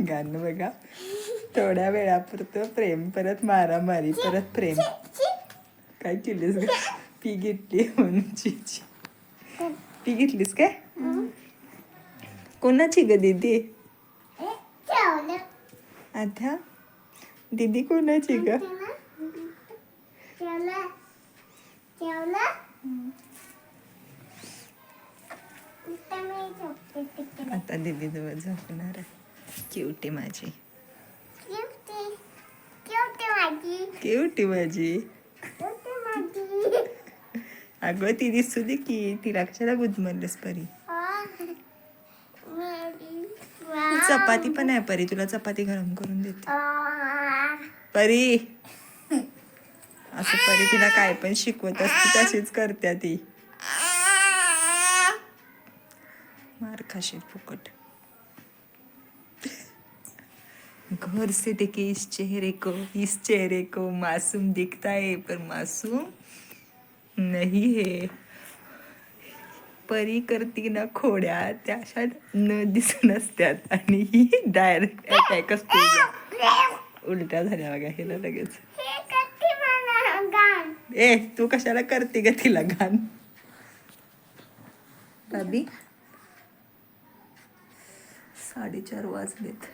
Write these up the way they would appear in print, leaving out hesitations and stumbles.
गाणं बघा. थोड्या वेळापुरतं प्रेम, परत मारामारी, परत प्रेम. काय केलीस ग? पी घेतली म्हणून चिची. पी घेतलीस काय? कोणाची ग दीदी? आता दीदी कोणाची ग? आता दीदी जवळ झोपणार आहे. क्यूटी माझी, क्यूटी माझी. अगं ती दिसू दे की, तिला कशाला गुदमरलीस परी? चपाती पण आहे परी, तुला चपाती गरम करून देते परी. असं परी तिला काय पण शिकवत असते, तशीच करत्या ती. मार खाशील फुकट. घर से देखे इस चेहरे को मासूम दिखता है, पर मासूम नहीं है. परी करती ना खोड्या, त्या अशा न दिसून असत्यात, आणि ही डायरेक्ट अटॅक असतो. उलट्या झाल्या बघा हिला लगेच. ए तू कशाला करते ग तिला घाण? बाबी 4:30 वाजलेत.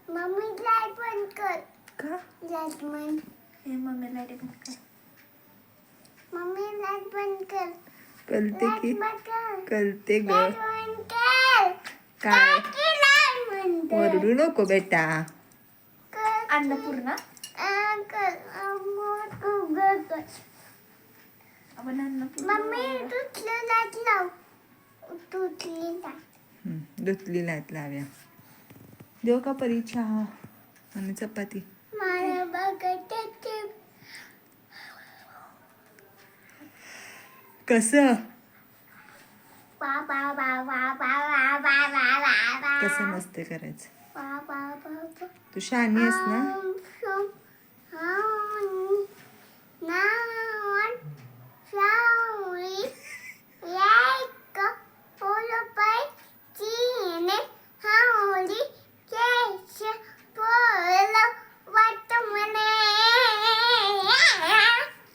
मम्मी लाईट बंद कर. का? लाईट बंद. हे मम्मी लाईट बंद कर. मम्मी लाईट बंद कर. कळते की, कळते ग. लाईट बंद कर. काय? लाईट बंद कर. ओरडू नको बेटा. अन्नपूर्णा आपण अन्नपूर्णा मम्मी तुझलं लाईट लाव. तुझली लाईट. दुधली लाईट लाव्या. देऊ का परी चहा आणि चपाती? मला बघायचे. कसं बा बा बा बा बा बा बा बा बा बा. कसं नसते करायचं? बा बा बा बा. तू शहाणी आहेस ना?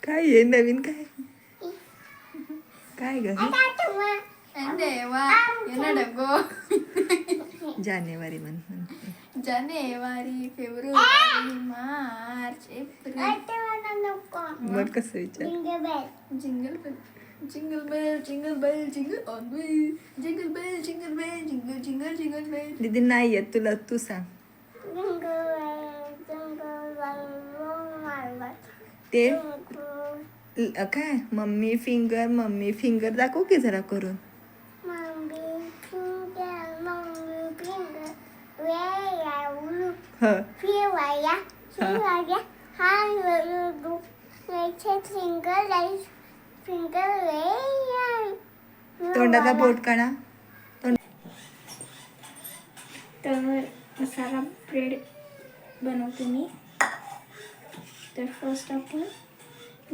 काय आहे नवीन? काय काय ग? देवा येणार जानेवारी म्हण. जानेवारी फेब्रुवारी मार्च एप्रिल. मग कसं विचार? Jingle bell jingle bell jingle bell jingle on bell jingle bell jingle bell jingle jingle jingle bell. दीदी नाही येत तुला, तू सांग. ते काय मम्मी फिंगर दाखव की जरा करून. तोंडाला बोट काढा. तर मसाला ब्रेड बनवते मी. तर फर्स्ट आपण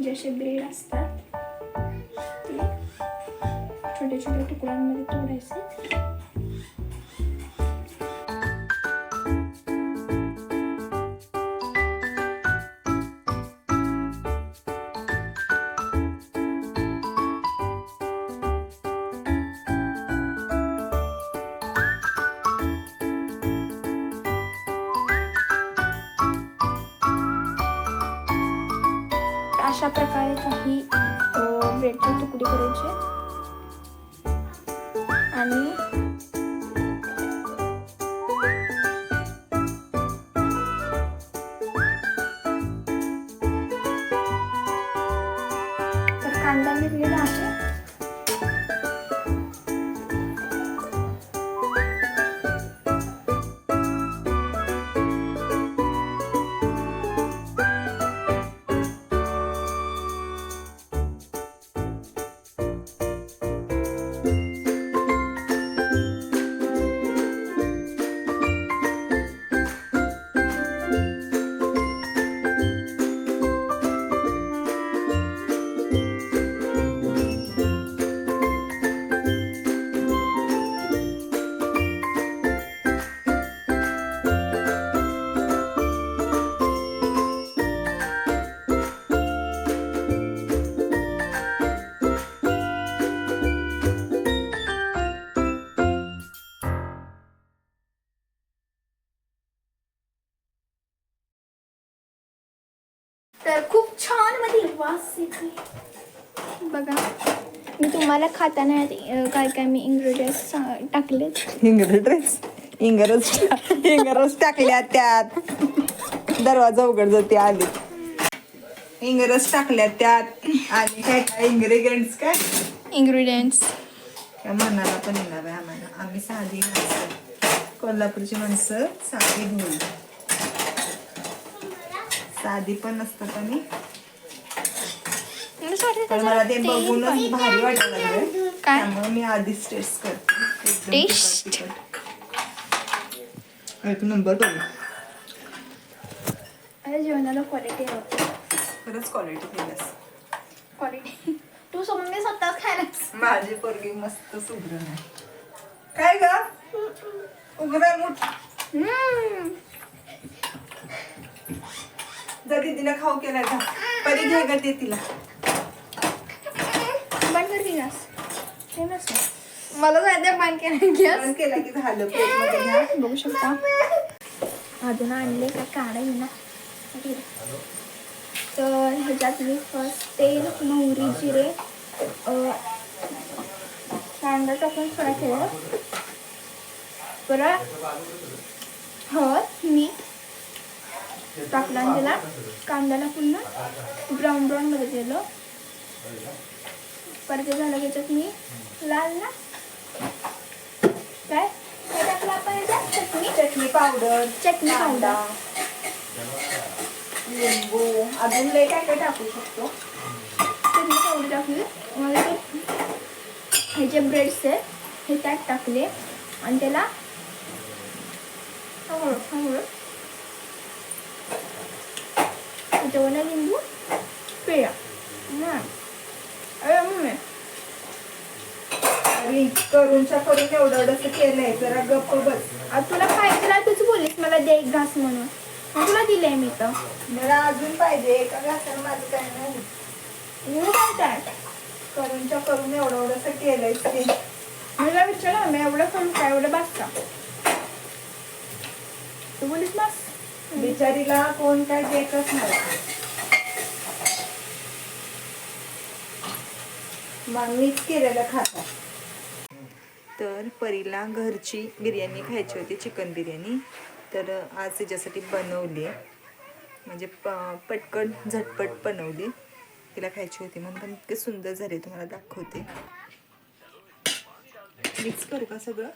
जसे ब्रेड असतात ते छोट्या छोट्या तुकड्यांमध्ये तोडायचे. अशा प्रकारे काही ब्रेडचे तुकडे करायचे आणि तर कांदा घेतलेला आहे. तर खूप छान मध्ये वास येते बघा. मी तुम्हाला खाताना काय काय मी इंग्रेडियंट्स टाकलेत. इंगरच टाकल्या त्यात. दरवाजा उघड जाते आली. इंगरच टाकल्या त्यात आणि काय काय इंग्रेडियंट्स काय इंग्रेडियंट्स त्या मनाला पण येणार आहे आम्हाला. आम्ही साधी माणसं, कोल्हापूरची माणसं साधी ढोल. साधी पण नसतात आणि पण मला ते बघूनच भारी वाटायला लागलं. काय? त्यामुळे मी आधीच टेस्ट करते. एकदम टेस्ट? तिखट. एक नंबर बघू. अरे जेवणाला क्वालिटी होती. खरंच क्वालिटी केल्यास. क्वालिटी तू समोर मी स्वतःच खायला. माझी पोरगी मस्त सुग्रण आहे. काय ग उघडा मुठ. जा दीदीला खाऊ केला का परी घे ग ते तिला. बंद कर की गॅस. मला जायचं बंद केला बंद केला की झालं. प्लेटमध्ये घ्या. बघू शकता अजून आणले काय काढा ना. तर ह्याच्यात मी फर्स्ट तेल, मोहरी, जिरे, कांदा टाकून फ्राय केलं. परत हळद, मीठ टाकलं आणि त्याला कांद्याला पुन्हा ब्राऊन मध्ये केलं. परत ते झालं त्याच्यात मी लाल ना काय काय टाकलं आपण याच्यात चटणी पावडर, चटणी कांदा, लिंबू अजून लय काय काय टाकू शकतो. चटणी पावडर टाकली. मग हे जे ब्रेड्स आहेत हे त्यात टाकले आणि त्याला हळूहळू त्याच्यावर लिंबू पिळा. अरे मम्मी आणि करूनच्या करून एवढं एवढंसं केलंय जरा गप्प बस. आता तुला पाहिजे ना तूच बोललीस मला दे एक घास म्हणून मग तुला दिलंय मी तर. मला अजून पाहिजे. एका घासाला माझं काय नाही. मी काय करूनच्या करून एवढं एवढंसं केलंय ते. मला विचारलं मी एवढं करून काय एवढं बास का तू बोलीस बास. बिचारीला कोण काय देतच नाही. मग मीच केलेलं खाता. तर परीला घरची बिर्याणी खायची होती, चिकन बिर्याणी. तर आज तिच्यासाठी बनवली आहे. म्हणजे पटकन झटपट बनवली. तिला खायची होती म्हणून. पण इतके सुंदर झाले तुम्हाला दाखवते. मिक्स करू का सगळं.